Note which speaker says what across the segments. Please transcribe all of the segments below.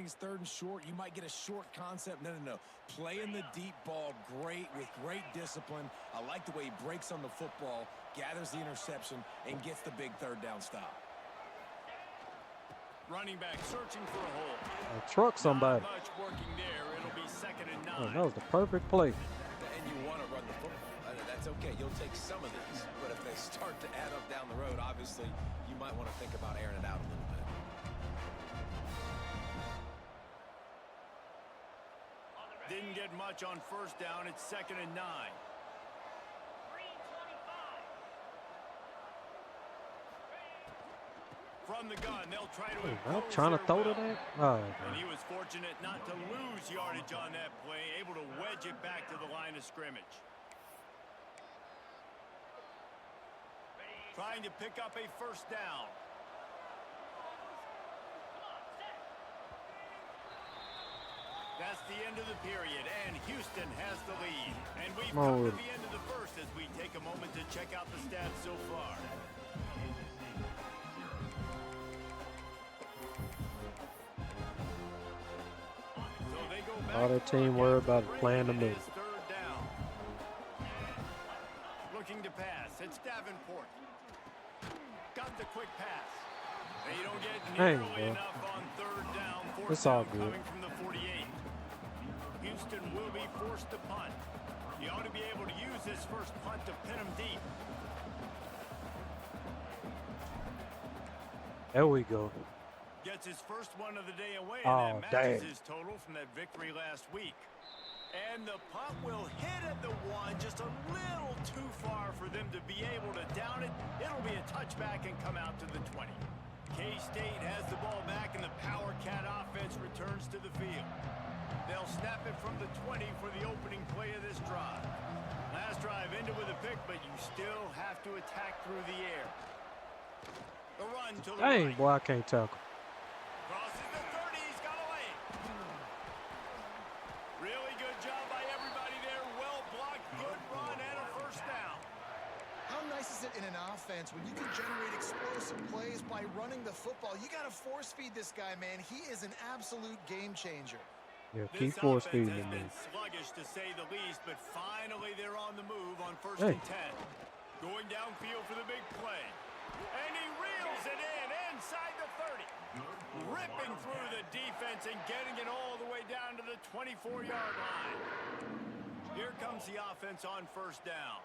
Speaker 1: it's 3rd and short, you might get a short concept. No. Playing the deep ball with great discipline. I like the way he breaks on the football, gathers the interception, and gets the big 3rd down stop.
Speaker 2: Running back searching for a hole.
Speaker 3: Truck somebody.
Speaker 2: Not much working there. It'll be 2nd and 9.
Speaker 3: Oh, that was the perfect play.
Speaker 1: And you want to run the football. That's okay. You'll take some of these. But if they start to add up down the road, obviously, you might want to think about airing it out a little bit.
Speaker 2: Didn't get much on 1st down. It's 2nd and 9. From the gun, they'll try to
Speaker 3: I'm trying to throw to that. Oh,
Speaker 2: and he was fortunate not to lose yardage on that play, able to wedge it back to the line of scrimmage. Trying to pick up a 1st down. That's the end of the period, and Houston has the lead. And we've come to the end of the 1st as we take a moment to check out the stats so far.
Speaker 3: All that team worried about playing the middle.
Speaker 2: 3rd down. Looking to pass. It's Davenport. Got the quick pass. They don't get nearly enough on 3rd down. 4th
Speaker 3: It's all
Speaker 2: down
Speaker 3: good.
Speaker 2: coming from the 48. Houston will be forced to punt. He ought to be able to use this first punt to pin him deep.
Speaker 3: There we go.
Speaker 2: Gets his first one of the day away,
Speaker 3: Oh,
Speaker 2: and that matches
Speaker 3: dang.
Speaker 2: his total from that victory last week. And the punt will hit at the 1, just a little too far for them to be able to down it. It'll be a touchback and come out to the 20. K-State has the ball back, and the Power Cat offense returns to the field. They'll snap it from the 20 for the opening play of this drive. Last drive ended with a pick, but you still have to attack through the air. The run to the
Speaker 3: Dang,
Speaker 2: right.
Speaker 3: boy, I can't tackle.
Speaker 2: Crosses the 30, he's got away. Really good job by everybody there. Well blocked, good run, and a 1st down.
Speaker 4: How nice is it in an offense when you can generate explosive plays by running the football? You got to force feed this guy, man. He is an absolute game changer.
Speaker 3: Yeah,
Speaker 2: This
Speaker 3: keep force
Speaker 2: offense
Speaker 3: feeding
Speaker 2: has
Speaker 3: me.
Speaker 2: been sluggish to say the least, but finally they're on the move on 1st
Speaker 3: Hey.
Speaker 2: and 10. Going downfield for the big play. And he reels it in inside the 30. Ripping through the defense and getting it all the way down to the 24-yard line. Here comes the offense on 1st down.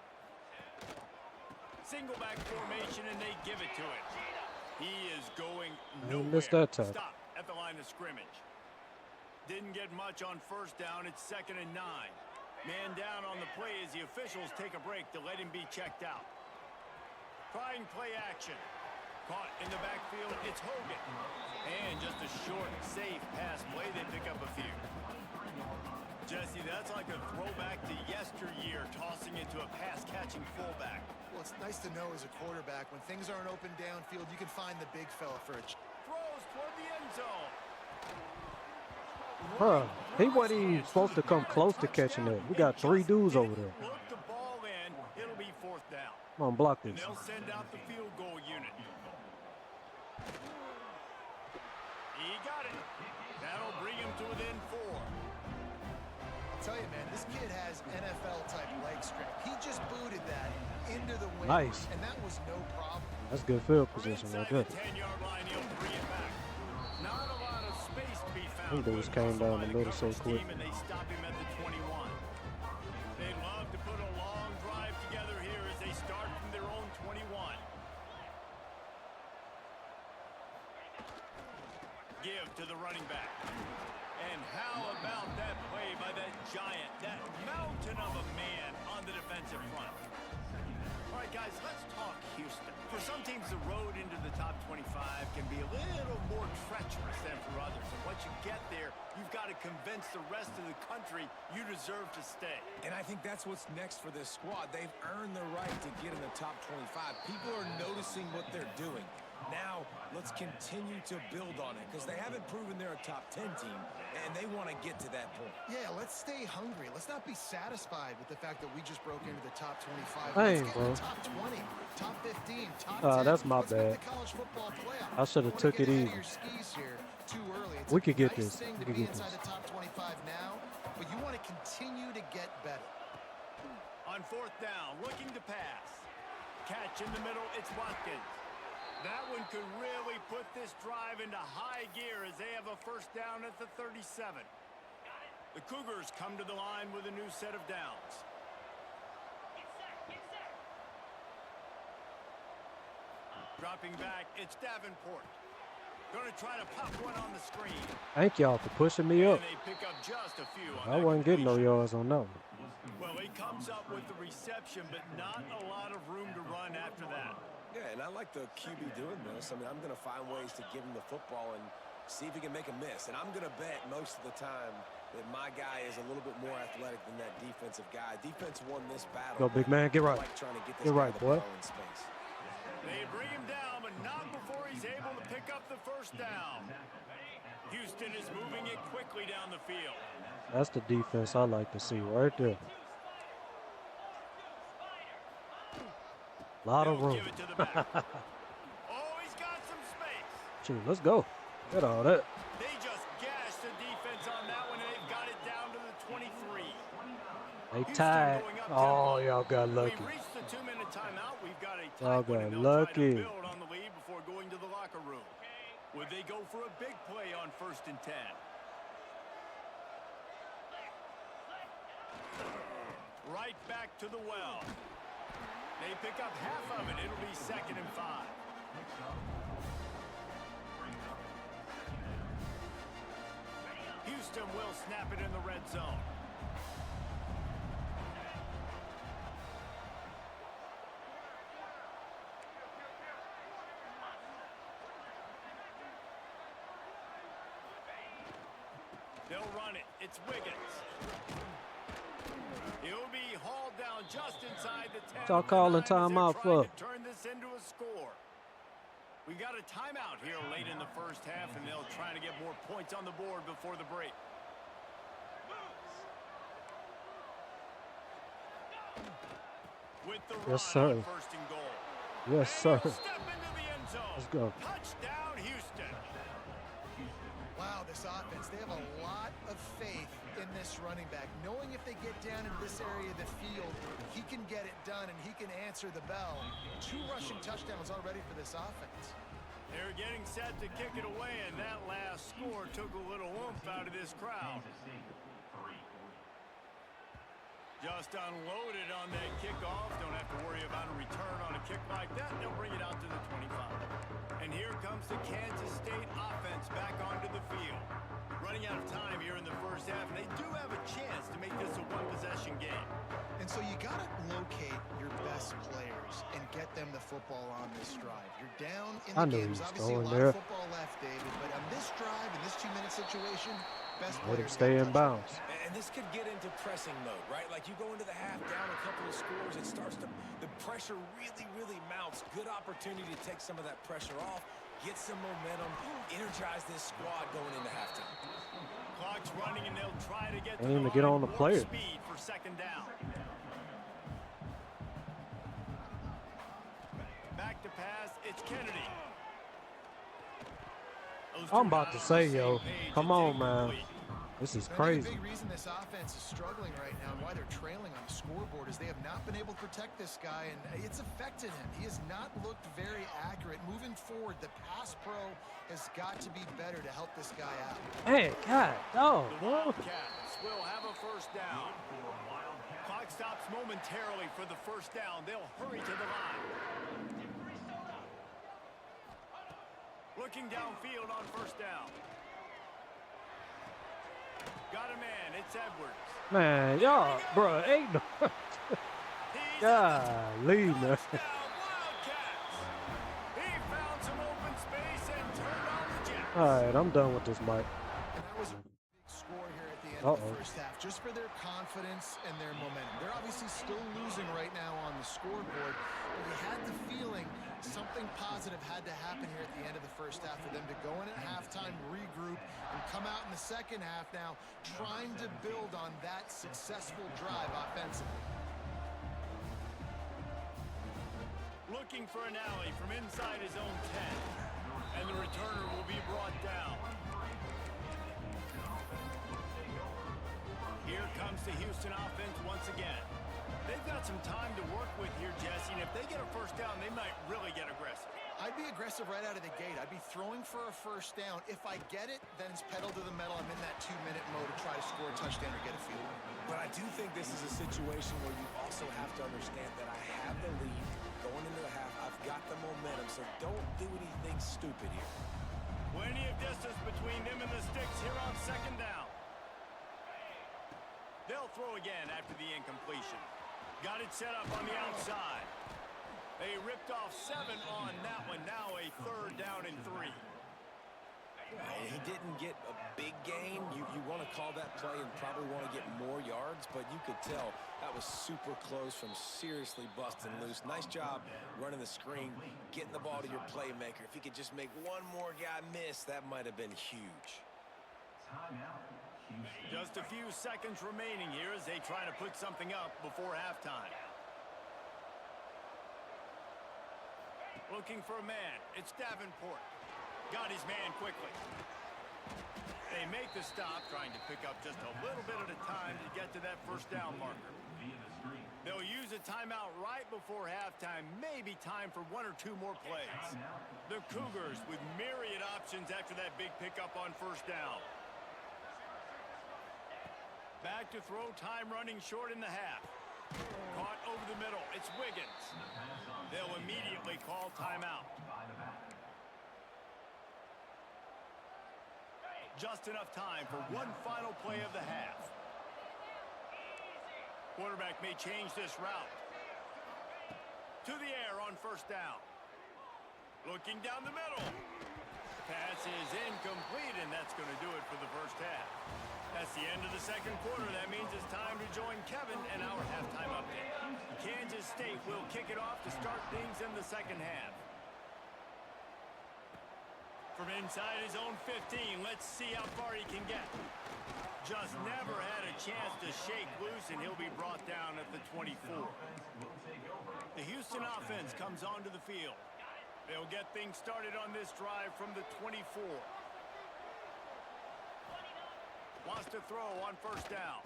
Speaker 2: Single back formation, and they give it to him. He is going nowhere.
Speaker 3: Missed that tackle.
Speaker 2: Stop at the line of scrimmage. Didn't get much on 1st down. It's 2nd and 9. Man down on the play as the officials take a break to let him be checked out. Trying play action. Caught in the backfield, it's Hogan. And just a short, safe pass play, they pick up a few. Jesse, that's like a throwback to yesteryear, tossing into a pass-catching fullback.
Speaker 4: Well, it's nice to know as a quarterback, when things aren't open downfield, you can find the big fella for a
Speaker 2: Throws toward the end zone.
Speaker 3: Bruh, he wasn't even supposed to come close to catching that. We got 3 dudes over there.
Speaker 2: Look the ball in, it'll be 4th down.
Speaker 3: Come on, block
Speaker 2: And
Speaker 3: this.
Speaker 2: they'll send out the field goal unit. He got it. That'll bring him to within 4.
Speaker 4: I'll tell you, man, this kid has NFL-type leg strength. He just booted that into the wind.
Speaker 3: Nice.
Speaker 4: And that was no problem.
Speaker 3: That's good field position right there.
Speaker 2: Inside the 10-yard line, he'll bring it back. Not a lot of space to be found.
Speaker 3: Them dudes came down the middle so quick.
Speaker 2: And they stop him at the 21. They'd love to put a long drive together here as they start from their own 21. Give to the running back. And how about that play by that giant, that mountain of a man on the defensive front? All right, guys, let's talk Houston. For some teams, the road into the top 25 can be a little more treacherous than for others. And once you get there, you've got to convince the rest of the country you deserve to stay.
Speaker 1: And I think that's what's next for this squad. They've earned the right to get in the top 25. People are noticing what they're doing. Now, let's continue to build on it because they haven't proven they're a top 10 team, and they want to get to that point.
Speaker 4: Yeah, let's stay hungry. Let's not be satisfied with the fact that we just broke into the top 25.
Speaker 3: Dang,
Speaker 4: Let's get
Speaker 3: bro.
Speaker 4: in the top 20, top 15, top 10.
Speaker 3: That's my
Speaker 4: Let's make
Speaker 3: bad.
Speaker 4: the college football playoff.
Speaker 3: I should have
Speaker 4: Don't
Speaker 3: took
Speaker 4: wanna
Speaker 3: it
Speaker 4: get ahead of
Speaker 3: easy.
Speaker 4: your skis here too early. It's
Speaker 3: We
Speaker 4: a
Speaker 3: could get
Speaker 4: nice
Speaker 3: this.
Speaker 4: thing
Speaker 3: We
Speaker 4: to
Speaker 3: could
Speaker 4: be
Speaker 3: get
Speaker 4: inside
Speaker 3: this.
Speaker 4: the top 25 now, but you want to continue to get better.
Speaker 2: On fourth down, looking to pass. Catch in the middle, it's Watkins. That one could really put this drive into high gear as they have a first down at the 37. The Cougars come to the line with a new set of downs. Dropping back, it's Davenport. Going to try to pop one on the screen.
Speaker 3: Thank y'all for pushing me up.
Speaker 2: And they pick up just a few on
Speaker 3: I
Speaker 2: that
Speaker 3: wasn't getting no
Speaker 2: completion.
Speaker 3: yards on that one.
Speaker 2: Well, he comes up with the reception, but not a lot of room to run after that.
Speaker 1: Yeah, and I like the QB doing this. I mean, I'm going to find ways to give him the football and see if he can make a miss. And I'm going to bet most of the time that my guy is a little bit more athletic than that defensive guy. Defense won this battle.
Speaker 3: Go, big man, get right.
Speaker 1: Like trying to get this
Speaker 3: Get
Speaker 1: guy
Speaker 3: right,
Speaker 1: the
Speaker 3: boy.
Speaker 1: ball in space.
Speaker 2: They bring him down, but not before he's able to pick up the first down. Houston is moving it quickly down the field.
Speaker 3: That's the defense I like to see right there. Lot of
Speaker 2: They'll
Speaker 3: room.
Speaker 2: give it to the back. Oh, he's got some space.
Speaker 3: Shoot, let's go. Get all that.
Speaker 2: They just gashed the defense on that one, and they've got it down to the 23.
Speaker 3: They
Speaker 2: Houston
Speaker 3: tied.
Speaker 2: going up
Speaker 3: Oh,
Speaker 2: tempo.
Speaker 3: y'all got lucky.
Speaker 2: We've reached the 2-minute timeout. We've got a
Speaker 3: Y'all
Speaker 2: tight one,
Speaker 3: got
Speaker 2: and they'll
Speaker 3: lucky.
Speaker 2: try to build on the lead before going to the locker room. Would they go for a big play on 1st and 10? Right back to the well. They pick up half of it. It'll be 2nd and 5. Houston will snap it in the red zone. They'll run it. It's Wiggins. He'll be hauled down just inside the 10.
Speaker 3: Y'all calling timeout for?
Speaker 2: To turn this into a score. We got a timeout here late in the first half, and they'll try to get more points on the board before the break. With the
Speaker 3: Yes,
Speaker 2: run on
Speaker 3: sir.
Speaker 2: 1st and goal.
Speaker 3: Yes, sir.
Speaker 2: They'll step into the end zone.
Speaker 3: Let's go.
Speaker 2: Touchdown, Houston.
Speaker 4: Wow, this offense, they have a lot of faith in this running back, knowing if they get down in this area of the field, he can get it done and he can answer the bell. 2 rushing touchdowns already for this offense.
Speaker 2: They're getting set to kick it away, and that last score took a little oomph out of this crowd. Just unloaded on that kickoff. Don't have to worry about a return on a kick like that. They'll bring it out to the 25. And here comes the Kansas State offense back onto the field. Running out of time here in the first half, and they do have a chance to make this a one-possession game.
Speaker 4: And so you got to locate your best players and get them the football on this drive. You're down in
Speaker 3: I
Speaker 4: the
Speaker 3: knew
Speaker 4: game.
Speaker 3: he
Speaker 4: There's
Speaker 3: was
Speaker 4: obviously a
Speaker 3: going
Speaker 4: lot
Speaker 3: there.
Speaker 4: of football left, David, but on this drive, in this 2-minute situation, best
Speaker 3: Let him
Speaker 4: players
Speaker 3: stay
Speaker 4: got
Speaker 3: in
Speaker 4: touchdowns.
Speaker 3: bounds.
Speaker 1: And this could get into pressing mode, right? Like you go into the half down a couple of scores, it starts to, the pressure really, really mounts. Good opportunity to take some of that pressure off, get some momentum, energize this squad going into halftime.
Speaker 2: Clock's running, and they'll try to get to
Speaker 3: Ain't
Speaker 2: the
Speaker 3: even get
Speaker 2: line
Speaker 3: on the
Speaker 2: warp
Speaker 3: player.
Speaker 2: speed for 2nd down. Back to pass, it's Kennedy. Those
Speaker 3: I'm
Speaker 2: two
Speaker 3: about to
Speaker 2: guys
Speaker 3: say,
Speaker 2: on the
Speaker 3: yo,
Speaker 2: same page.
Speaker 3: come
Speaker 2: It's
Speaker 3: on, man.
Speaker 2: incomplete.
Speaker 3: This is
Speaker 4: I think
Speaker 3: crazy.
Speaker 4: the big reason this offense is struggling right now and why they're trailing on the scoreboard is they have not been able to protect this guy, and it's affected him. He has not looked very accurate. Moving forward, the pass pro has got to be better to help this guy out.
Speaker 3: Hey, God, dog.
Speaker 2: The
Speaker 3: Bro.
Speaker 2: Wildcats will have a first down. Clock stops momentarily for the first down. They'll hurry to the line. Looking downfield on first down. Got a man. It's Edwards.
Speaker 3: Man, y'all, bro, ain't no.
Speaker 2: He's
Speaker 3: Golly, man.
Speaker 2: touchdown, Wildcats. He found some open space and turned on the Jets.
Speaker 3: All right, I'm done with this, Mike.
Speaker 4: And that was a big score here at the end of the first half, just for their confidence and their momentum. They're obviously still losing right now on the scoreboard, but you had the feeling something positive had to happen here at the end of the first half for them to go in at halftime, regroup, and come out in the second half now trying to build on that successful drive offensively.
Speaker 2: Looking for an alley from inside his own 10, and the returner will be brought down. Here comes the Houston offense once again. They've got some time to work with here, Jesse, and if they get a first down, they might really get aggressive.
Speaker 4: I'd be aggressive right out of the gate. I'd be throwing for a first down. If I get it, then it's pedal to the metal. I'm in that 2-minute mode to try to score a touchdown or get a field goal.
Speaker 1: But I do think this is a situation where you also have to understand that I have the lead going into the half. I've got the momentum, so don't do anything stupid here.
Speaker 2: Plenty of distance between them and the sticks here on second down. They'll throw again after the incompletion. Got it set up on the outside. They ripped off 7 on that one. Now a 3rd down and 3.
Speaker 1: He didn't get a big gain. You want to call that play and probably want to get more yards, but you could tell that was super close from seriously busting loose. Nice job running the screen, getting the ball to your playmaker. If he could just make one more guy miss, that might have been huge.
Speaker 2: Just a few seconds remaining here as they try to put something up before halftime. Looking for a man. It's Davenport. Got his man quickly. They make the stop, trying to pick up just a little bit at a time to get to that first down marker. They'll use a timeout right before halftime. Maybe time for 1 or 2 more plays. The Cougars with myriad options after that big pickup on first down. Back to throw, time running short in the half. Caught over the middle. It's Wiggins. They'll immediately call timeout. Just enough time for one final play of the half. Quarterback may change this route. To the air on first down. Looking down the middle. Pass is incomplete, and that's going to do it for the first half. That's the end of the second quarter. That means it's time to join Kevin and our halftime update. Kansas State will kick it off to start things in the second half. From inside his own 15, let's see how far he can get. Just never had a chance to shake loose, and he'll be brought down at the 24. The Houston offense comes onto the field. They'll get things started on this drive from the 24. Wants to throw on first down.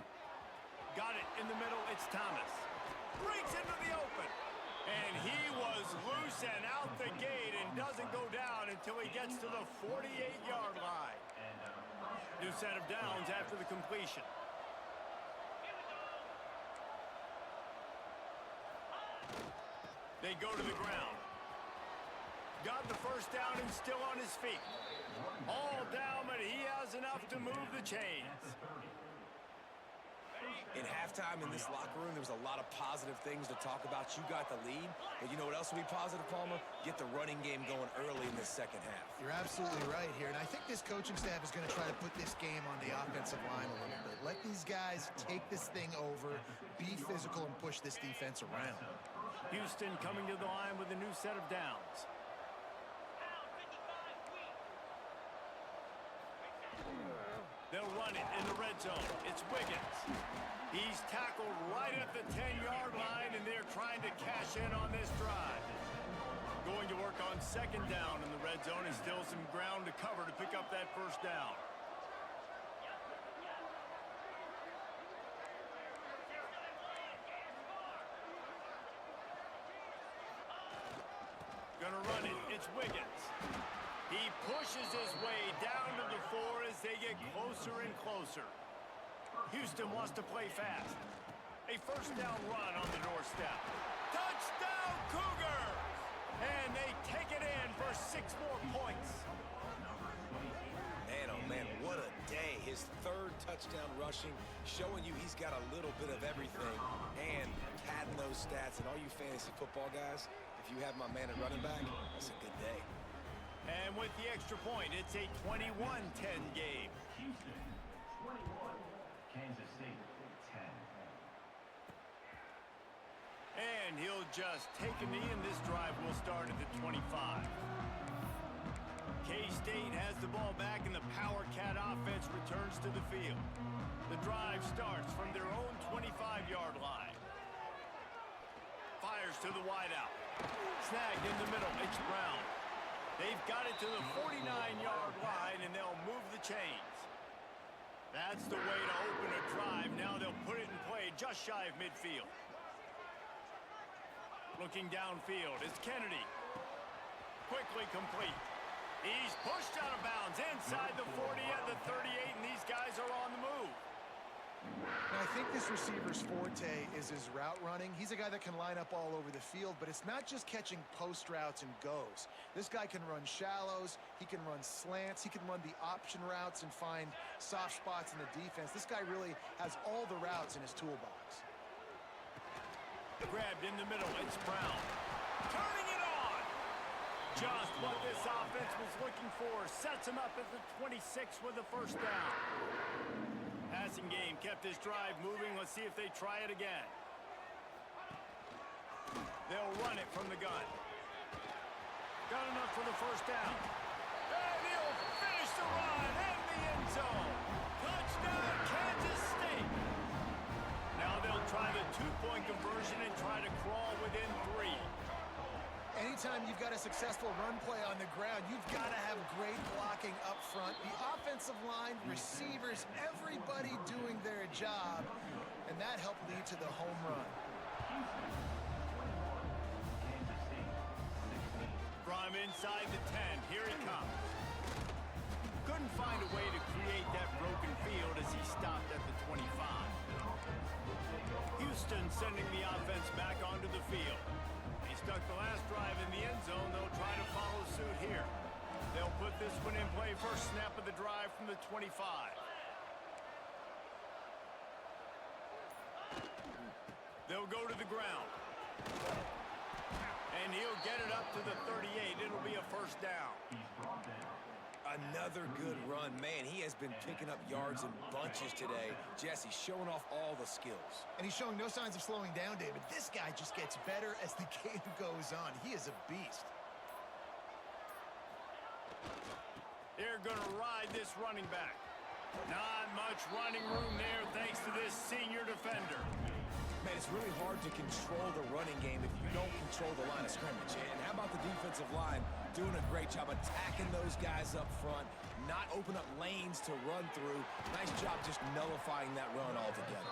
Speaker 2: Got it in the middle. It's Thomas. Breaks into the open. And he was loose and out the gate and doesn't go down until he gets to the 48-yard line. New set of downs after the completion. They go to the ground. Got the first down and still on his feet. All down, but he has enough to move the chains.
Speaker 1: In halftime in this locker room, there was a lot of positive things to talk about. You got the lead, but you know what else will be positive, Palmer? Get the running game going early in this second half.
Speaker 4: You're absolutely right here, and I think this coaching staff is going to try to put this game on the offensive line a little bit. Let these guys take this thing over, be physical, and push this defense around.
Speaker 2: Houston coming to the line with a new set of downs. They'll run it in the red zone. It's Wiggins. He's tackled right at the 10-yard line, and they're trying to cash in on this drive. Going to work on second down in the red zone, and still some ground to cover to pick up that first down. Gonna run it. It's Wiggins. He pushes his way down to the 4 as they get closer and closer. Houston wants to play fast. A first down run on the doorstep. Touchdown, Cougars! And they take it in for 6 more points.
Speaker 1: Man, oh man, what a day. His 3rd touchdown rushing, showing you he's got a little bit of everything. And padding those stats, and all you fantasy football guys, if you have my man at running back, that's a good day.
Speaker 2: And with the extra point, it's a 21-10 game. he'll just take a knee, and this drive will start at the 25. K-State has the ball back, and the Power Cat offense returns to the field. The drive starts from their own 25-yard line. Fires to the wideout. Snagged in the middle. It's Brown. They've got it to the 49-yard line, and they'll move the chains. That's the way to open a drive. Now they'll put it in play just shy of midfield. Looking downfield, it's Kennedy. Quickly complete. He's pushed out of bounds inside the 40 at the 38, and these guys are on the move.
Speaker 4: Now, I think this receiver's forte is his route running. He's a guy that can line up all over the field, but it's not just catching post routes and goes. This guy can run shallows, he can run slants, he can run the option routes and find soft spots in the defense. This guy really has all the routes in his toolbox.
Speaker 2: Grabbed in the middle, it's Brown. Turning it on! Just what this offense was looking for. Sets him up at the 26 with a first down. Passing game kept his drive moving. Let's see if they try it again. They'll run it from the gun. Got enough for the first down. And he'll finish the run in the end zone. Touchdown, Kansas State. Now they'll try the two-point conversion and try to crawl within 3.
Speaker 4: Anytime you've got a successful run play on the ground, you've got to have great blocking up front. The offensive line, receivers, everybody doing their job, and that helped lead to the home run.
Speaker 2: From inside the 10, here he comes. Couldn't find a way to create that broken field as he stopped at the 25. Houston sending the offense back onto the field. He stuck the last drive in the end zone. They'll try to follow suit here. They'll put this one in play. First snap of the drive from the 25. They'll go to the ground. And he'll get it up to the 38. It'll be a first down.
Speaker 1: Another good run. Man, he has been picking up yards in bunches today. Jesse showing off all the skills.
Speaker 4: And he's showing no signs of slowing down, David. This guy just gets better as the game goes on. He is a beast.
Speaker 2: They're going to ride this running back. Not much running room there thanks to this senior defender.
Speaker 1: Man, it's really hard to control the running game if you don't control the line of scrimmage. And how about the defensive line doing a great job attacking those guys up front, not open up lanes to run through. Nice job just nullifying that run altogether.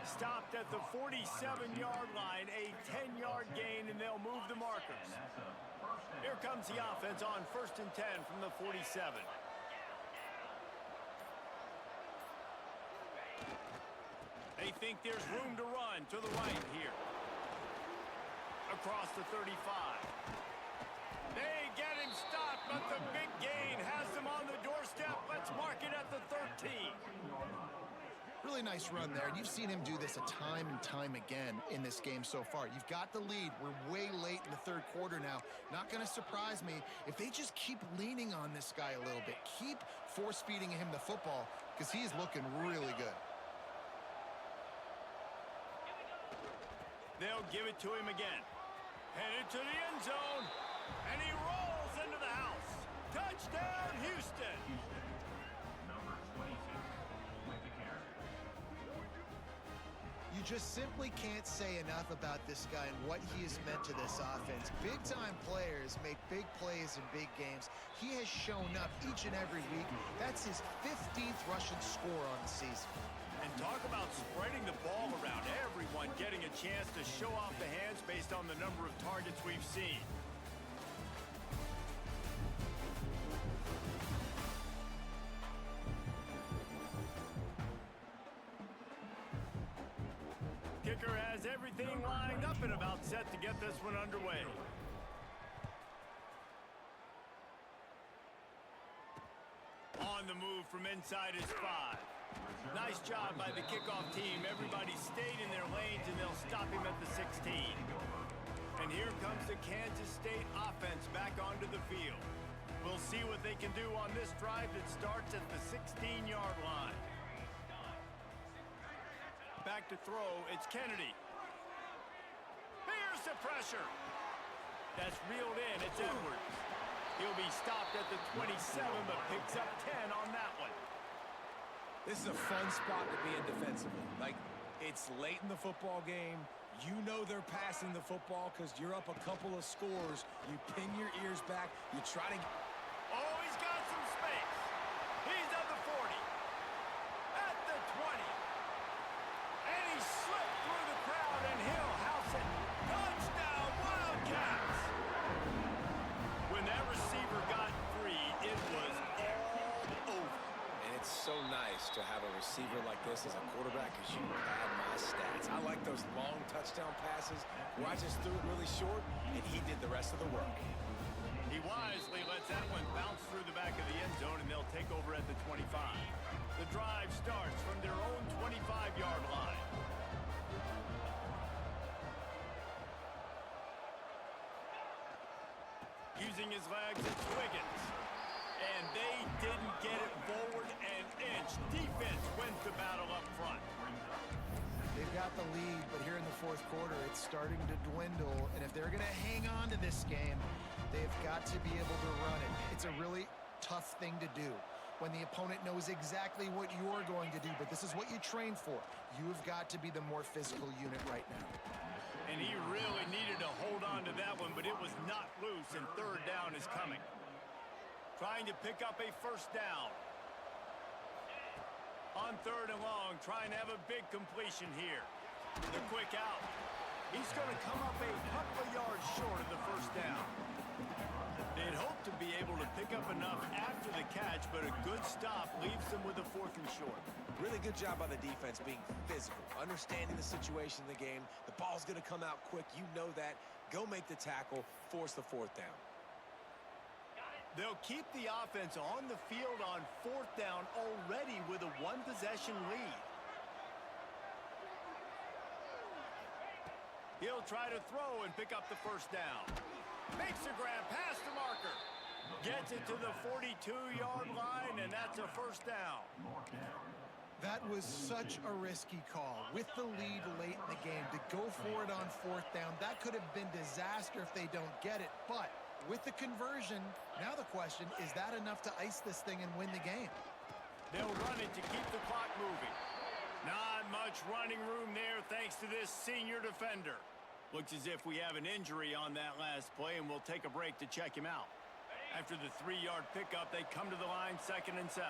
Speaker 2: Stopped at the 47-yard line, a 10-yard gain, and they'll move the markers. Here comes the offense on 1st and 10 from the 47. They think there's room to run to the right here. Across the 35. They get him stopped, but the big gain has them on the doorstep. Let's mark it at the 13.
Speaker 4: Really nice run there. You've seen him do this a time and time again in this game so far. You've got the lead. We're way late in the third quarter now. Not going to surprise me if they just keep leaning on this guy a little bit. Keep force-feeding him the football because he is looking really good.
Speaker 2: They'll give it to him again. Headed to the end zone. And he rolls into the house. Touchdown, Houston.
Speaker 4: You just simply can't say enough about this guy and what he has meant to this offense. Big-time players make big plays in big games. He has shown up each and every week. That's his 15th rushing score on the season.
Speaker 2: And talk about spreading the ball around. Everyone getting a chance to show off the hands based on the number of targets we've seen. Kicker has everything lined up and about set to get this one underway. On the move from inside his 5. Nice job by the kickoff team. Everybody stayed in their lanes, and they'll stop him at the 16. And here comes the Kansas State offense back onto the field. We'll see what they can do on this drive that starts at the 16-yard line. Back to throw, it's Kennedy. Here's pressure. That's reeled in. It's Edwards. He'll be stopped at the 27, but picks up 10 on that one.
Speaker 1: This is a fun spot to be in defensively. Like, it's late in the football game. You know they're passing the football because you're up a couple of scores. You pin your ears back. You try to...
Speaker 2: Oh, he's got some space. He's at the 40. At the 20. And he slipped through the crowd, and he'll house it. Touchdown, Wildcats! When that receiver got free, it was all over.
Speaker 1: And it's so nice to have a receiver like this as a quarterback because you have my stats. I like those long touchdown passes where I just threw it really short, and he did the rest of the work.
Speaker 2: He wisely lets that one bounce through the back of the end zone, and they'll take over at the 25. The drive starts from their own 25-yard line. Using his legs, it's Wiggins. And they didn't get it forward an inch. Defense wins the battle up front.
Speaker 4: They've got the lead, but here in the fourth quarter, it's starting to dwindle. And if they're going to hang on to this game, they've got to be able to run it. It's a really tough thing to do when the opponent knows exactly what you're going to do, but this is what you train for. You've got to be the more physical unit right now.
Speaker 2: And he really needed to hold on to that one, but it was not loose, and third down is coming. Trying to pick up a first down. On third and long, trying to have a big completion here. The quick out. He's going to come up a couple of yards short of the first down. They'd hoped to be able to pick up enough after the catch, but a good stop leaves them with a fourth and short.
Speaker 1: Really good job by the defense being physical, understanding the situation in the game. The ball's going to come out quick. You know that. Go make the tackle, force the fourth down.
Speaker 2: They'll keep the offense on the field on fourth down already with a one-possession lead. He'll try to throw and pick up the first down. Makes a grab past the marker. Gets it to the 42-yard line, and that's a first down.
Speaker 4: That was such a risky call. With the lead late in the game, to go for it on fourth down, that could have been disaster if they don't get it. But with the conversion, now the question, is that enough to ice this thing and win the game?
Speaker 2: They'll run it to keep the clock moving. Not much running room there thanks to this senior defender. Looks as if we have an injury on that last play, and we'll take a break to check him out. After the 3-yard pickup, they come to the line 2nd and 7.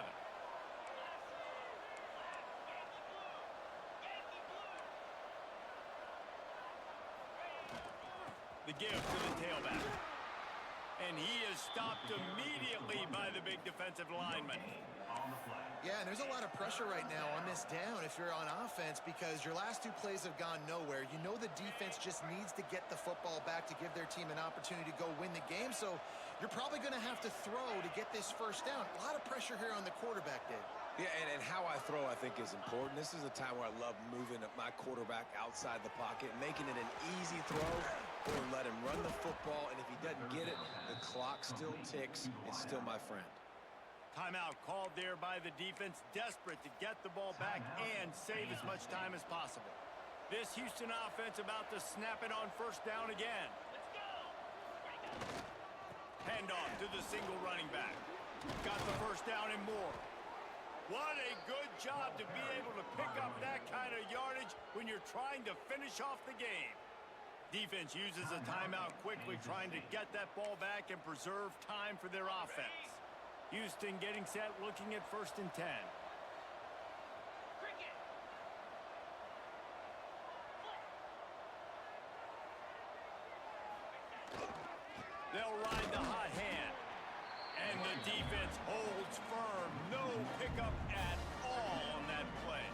Speaker 2: The give to the tailback. And he is stopped immediately by the big defensive lineman.
Speaker 4: Yeah, and there's a lot of pressure right now on this down if you're on offense because your last two plays have gone nowhere. You know the defense just needs to get the football back to give their team an opportunity to go win the game, so you're probably going to have to throw to get this first down. A lot of pressure here on the quarterback, Dave.
Speaker 1: Yeah, and how I throw, I think, is important. This is a time where I love moving my quarterback outside the pocket, making it an easy throw, or let him run the football, and if he doesn't get it, the clock still ticks. It's still my friend.
Speaker 2: Timeout called there by the defense, desperate to get the ball back and save as much time as possible. This Houston offense about to snap it on first down again. Handoff to the single running back. Got the first down and more. What a good job to be able to pick up that kind of yardage when you're trying to finish off the game. Defense uses a timeout quickly, trying to get that ball back and preserve time for their offense. Houston getting set, looking at 1st and 10. They'll ride the hot hand. And the defense holds firm. No pickup at all on that play.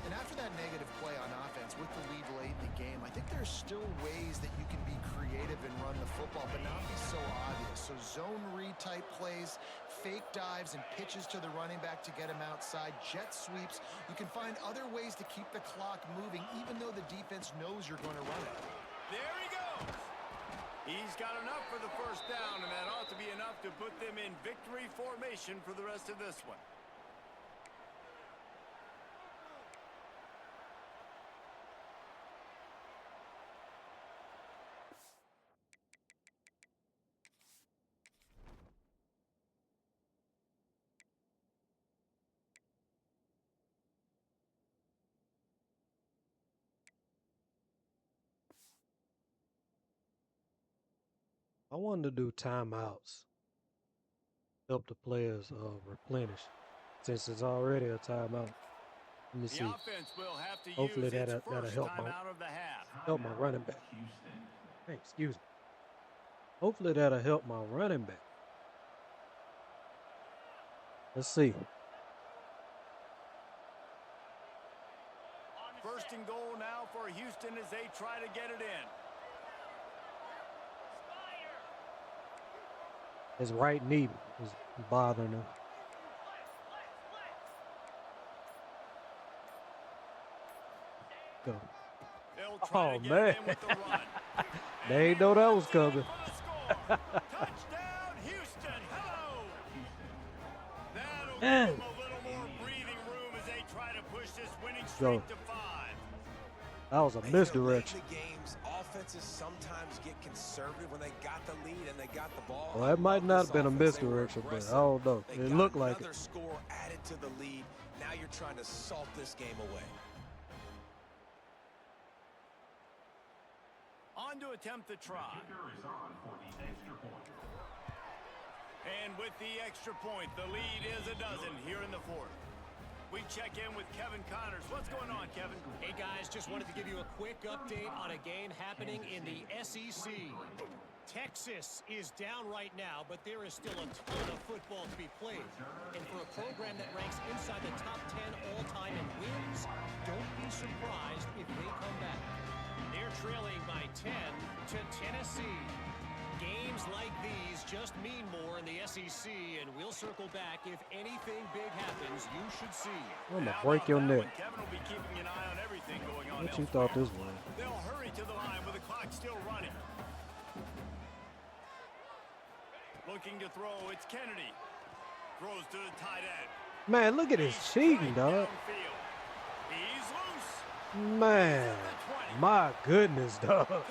Speaker 4: And after that negative play on offense with the lead late in the game, I think there's still ways that you can be creative and run the football, but not be so obvious. So zone read type plays, fake dives and pitches to the running back to get him outside, jet sweeps. You can find other ways to keep the clock moving, even though the defense knows you're going to run it.
Speaker 2: There he goes. He's got enough for the first down, and that ought to be enough to put them in victory formation for the rest of this one.
Speaker 3: I wanted to do timeouts. Help the players replenish. Since it's already a timeout. Let me
Speaker 2: The
Speaker 3: see.
Speaker 2: offense will have to
Speaker 3: Hopefully
Speaker 2: use its
Speaker 3: that'll
Speaker 2: first
Speaker 3: help
Speaker 2: timeout of the half.
Speaker 3: my running back. Hey, excuse me. Hopefully that'll help my running back. Let's see.
Speaker 2: First and goal now for Houston as they try to get it in.
Speaker 3: His right knee is bothering him. Go.
Speaker 2: They'll try
Speaker 3: Oh,
Speaker 2: to get
Speaker 3: man.
Speaker 2: it in with the run.
Speaker 3: They ain't know that was coming.
Speaker 2: Touchdown, Houston. Hello. That'll give
Speaker 3: Man.
Speaker 2: them a little more breathing room as they try to push this winning
Speaker 3: Go.
Speaker 2: streak to 5.
Speaker 3: That was a misdirection.
Speaker 1: Late in the games, offenses sometimes get conservative when they got the lead and they got the ball.
Speaker 3: Well, that might not have been a
Speaker 1: Offense, they were
Speaker 3: misdirection, but I
Speaker 1: aggressive.
Speaker 3: don't know.
Speaker 1: They
Speaker 3: It
Speaker 1: got
Speaker 3: looked like
Speaker 1: another
Speaker 3: it.
Speaker 1: score added to the lead. Now you're trying to salt this game away.
Speaker 2: On to attempt the try. And with the extra point, the lead is a dozen here in the fourth. We check in with Kevin Connors. What's going on, Kevin?
Speaker 5: Hey, guys, just wanted to give you a quick update on a game happening in the SEC. Texas is down right now, but there is still a ton of football to be played. And for a program that ranks inside the top 10 all-time in wins, don't be surprised if they come back. They're trailing by 10 to Tennessee. Games like these just mean more in the SEC, and we'll circle back if anything big happens. You should see.
Speaker 3: I'm gonna
Speaker 2: How
Speaker 3: break
Speaker 2: about
Speaker 3: your
Speaker 2: that
Speaker 3: neck.
Speaker 2: one? Kevin will be keeping an eye on everything going on.
Speaker 3: What you
Speaker 2: elsewhere.
Speaker 3: thought this was?
Speaker 2: They'll hurry to the line with the clock still running. Looking to throw, it's Kennedy. Throws to the tight end.
Speaker 3: Man, look at his
Speaker 2: He's
Speaker 3: cheating,
Speaker 2: right
Speaker 3: dog.
Speaker 2: downfield. He's loose.
Speaker 3: Man, my goodness, dog.
Speaker 2: Touchdown,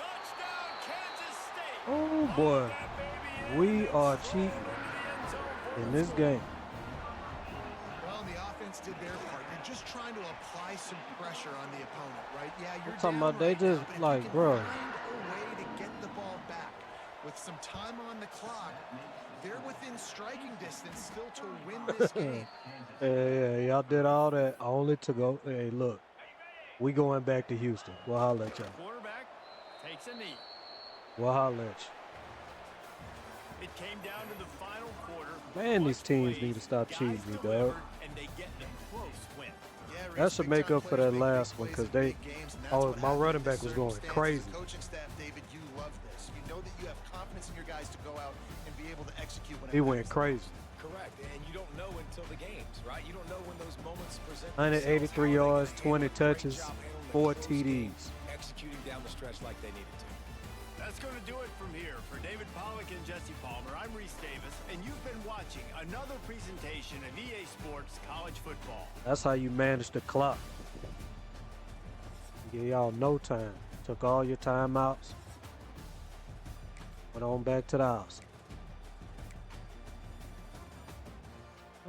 Speaker 2: Kansas State.
Speaker 3: Oh, boy.
Speaker 2: That baby in.
Speaker 3: We are cheating
Speaker 2: Into the end zone for
Speaker 3: in
Speaker 2: a
Speaker 3: this
Speaker 2: score.
Speaker 3: game.
Speaker 4: Well, the offense did their part. You're just trying to apply some pressure on the opponent, right? Yeah, you're
Speaker 3: talking
Speaker 4: down
Speaker 3: about they
Speaker 4: right now,
Speaker 3: just
Speaker 4: but if
Speaker 3: like,
Speaker 4: you can
Speaker 3: bro.
Speaker 4: find a way to get the ball back with some time on the clock, they're within striking distance still to win this game.
Speaker 3: Yeah, y'all did all that only to go. Hey, look, we going back to Houston. We'll holler at y'all.
Speaker 2: Quarterback takes a knee.
Speaker 3: We'll holler at you.
Speaker 2: It came down to the final quarter.
Speaker 3: Man, these
Speaker 2: Clutch
Speaker 3: teams
Speaker 2: plays,
Speaker 3: need to stop
Speaker 2: guys
Speaker 3: cheating me, dog.
Speaker 2: delivered, and they get the close win.
Speaker 4: Yeah,
Speaker 3: That
Speaker 4: Reese,
Speaker 3: should
Speaker 4: big
Speaker 3: make
Speaker 4: time
Speaker 3: up for
Speaker 4: players
Speaker 3: that
Speaker 4: make
Speaker 3: last
Speaker 4: big
Speaker 3: one,
Speaker 4: plays
Speaker 3: 'cause
Speaker 4: in
Speaker 3: they-
Speaker 4: big games, and that's
Speaker 3: oh,
Speaker 4: what
Speaker 3: my
Speaker 4: happens
Speaker 3: running
Speaker 4: in
Speaker 3: back was going
Speaker 4: circumstances.
Speaker 3: crazy.
Speaker 4: The coaching staff, David, you love this. You know that you have confidence in your guys to go out and be able to execute when it
Speaker 3: He went
Speaker 4: matters.
Speaker 3: crazy.
Speaker 1: Correct, and you don't know until the games, right? You don't know when those moments present
Speaker 3: 183
Speaker 1: themselves.
Speaker 3: yards,
Speaker 1: How are they
Speaker 3: 20
Speaker 1: gonna handle it? Great
Speaker 3: touches,
Speaker 1: job handling
Speaker 3: 4
Speaker 1: the close game,
Speaker 3: TDs.
Speaker 1: executing down the stretch like they needed to.
Speaker 2: That's going to do it from here. For David Pollack and Jesse Palmer, I'm Reese Davis, and you've been watching another presentation of EA Sports College Football.
Speaker 3: That's how you manage the clock. Give y'all no time. Took all your timeouts. Went on back to the house.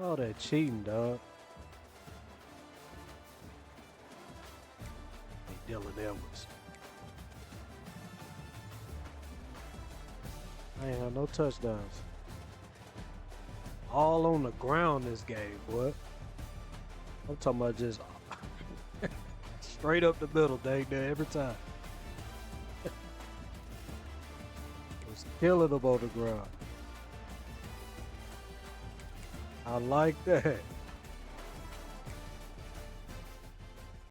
Speaker 3: Oh, that cheating, dog. Hey, Dylan Edwards. I ain't had no touchdowns. All on the ground this game, boy. I'm talking about just straight up the middle, dang there, every time. Was killing them on the ground. I like that.